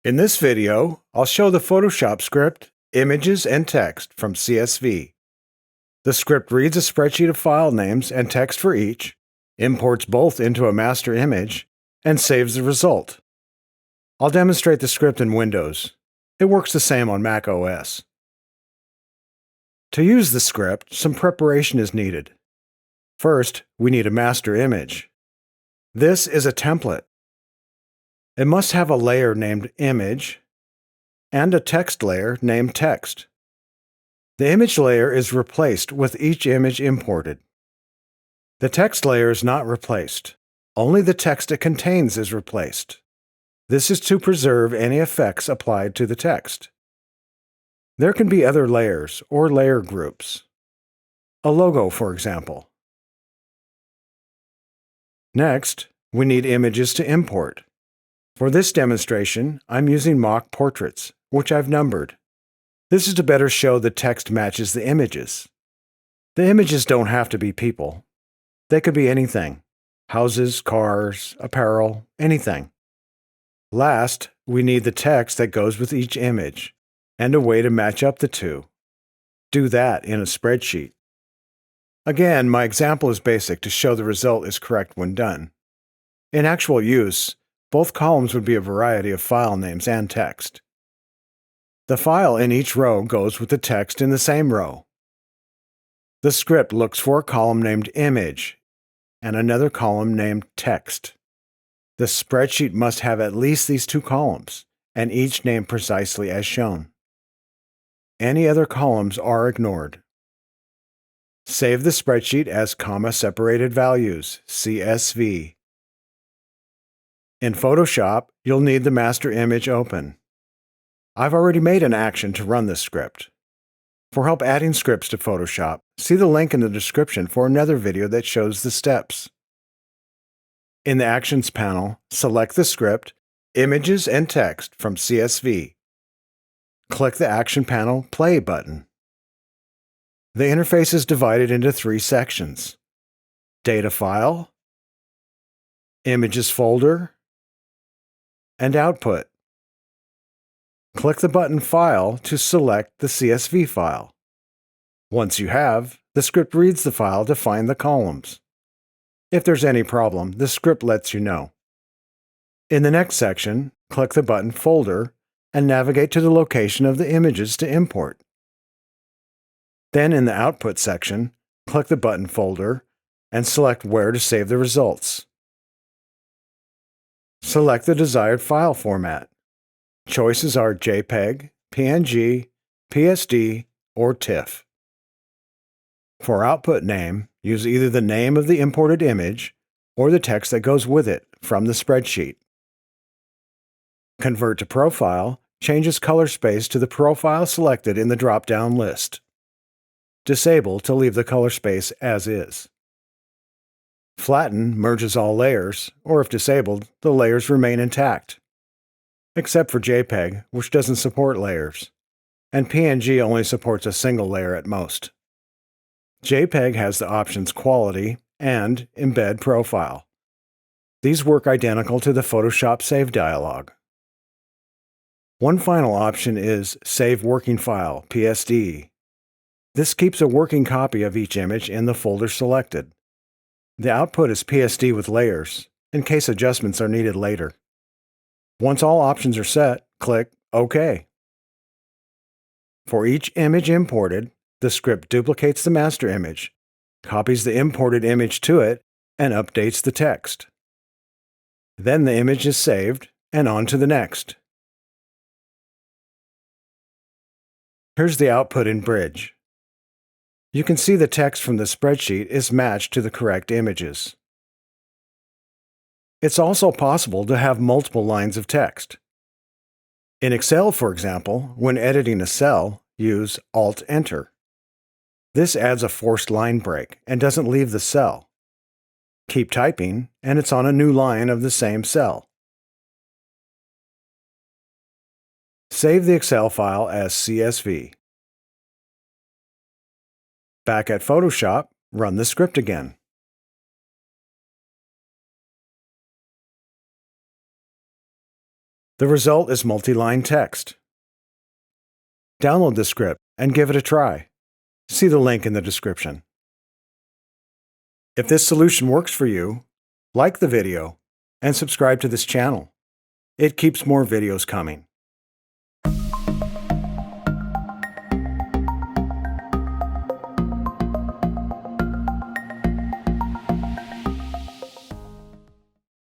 In this video, I'll show the Photoshop script, Images and Text from CSV. The script reads a spreadsheet of file names and text for each, imports both into a master image, and saves the result. I'll demonstrate the script in Windows. It works the same on macOS. To use the script, some preparation is needed. First, we need a master image. This is a template. It must have a layer named Image and a text layer named Text. The image layer is replaced with each image imported. The text layer is not replaced. Only the text it contains is replaced. This is to preserve any effects applied to the text. There can be other layers or layer groups. A logo, for example. Next, we need images to import. For this demonstration, I'm using mock portraits, which I've numbered. This is to better show the text matches the images. The images don't have to be people. They could be anything: houses, cars, apparel, anything. Last, we need the text that goes with each image, and a way to match up the two. Do that in a spreadsheet. Again, my example is basic to show the result is correct when done. In actual use, both columns would be a variety of file names and text. The file in each row goes with the text in the same row. The script looks for a column named Image and another column named Text. The spreadsheet must have at least these two columns, and each named precisely as shown. Any other columns are ignored. Save the spreadsheet as comma-separated values, CSV. In Photoshop, you'll need the master image open. I've already made an action to run this script. For help adding scripts to Photoshop, see the link in the description for another video that shows the steps. In the Actions panel, select the script, Images and Text from CSV. Click the Action Panel Play button. The interface is divided into three sections: Data File, Images Folder, and Output. Click the button File to select the CSV file. Once you have, the script reads the file to find the columns. If there's any problem, the script lets you know. In the next section, click the button Folder and navigate to the location of the images to import. Then in the Output section, click the button Folder and select where to save the results. Select the desired file format. Choices are JPEG, PNG, PSD, or TIFF. For output name, use either the name of the imported image or the text that goes with it from the spreadsheet. Convert to Profile changes color space to the profile selected in the drop-down list. Disable to leave the color space as is. Flatten merges all layers, or if disabled, the layers remain intact. Except for JPEG, which doesn't support layers, and PNG only supports a single layer at most. JPEG has the options Quality and Embed Profile. These work identical to the Photoshop Save dialog. One final option is Save Working File, PSD. This keeps a working copy of each image in the folder selected. The output is PSD with layers, in case adjustments are needed later. Once all options are set, click OK. For each image imported, the script duplicates the master image, copies the imported image to it, and updates the text. Then the image is saved, and on to the next. Here's the output in Bridge. You can see the text from the spreadsheet is matched to the correct images. It's also possible to have multiple lines of text. In Excel, for example, when editing a cell, use Alt-Enter. This adds a forced line break and doesn't leave the cell. Keep typing, and it's on a new line of the same cell. Save the Excel file as CSV. Back at Photoshop, run the script again. The result is multi-line text. Download the script and give it a try. See the link in the description. If this solution works for you, like the video and subscribe to this channel. It keeps more videos coming.